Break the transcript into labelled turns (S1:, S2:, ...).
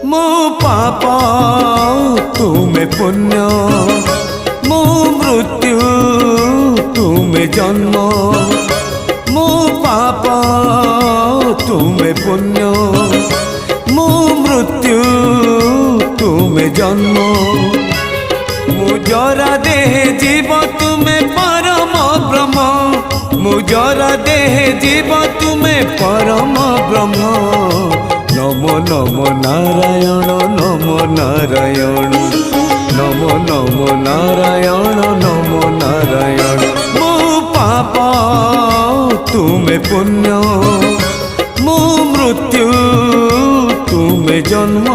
S1: मो पाप तुमे पुण्य, मो मृत्यु तुमे जन्म। मो पाप तुमे पुण्य, मो मृत्यु तुमे जन्म। मुजरा देह जीव तुमे परम ब्रह्म, मुजरा देह जीव तुमे परम ब्रह्म। नमो नमो नारायण नमो नारायण, नमो नमो नारायण नमो नारायण। मो पाप तुमे पुण्य, मो मृत्यु तुमे जन्म।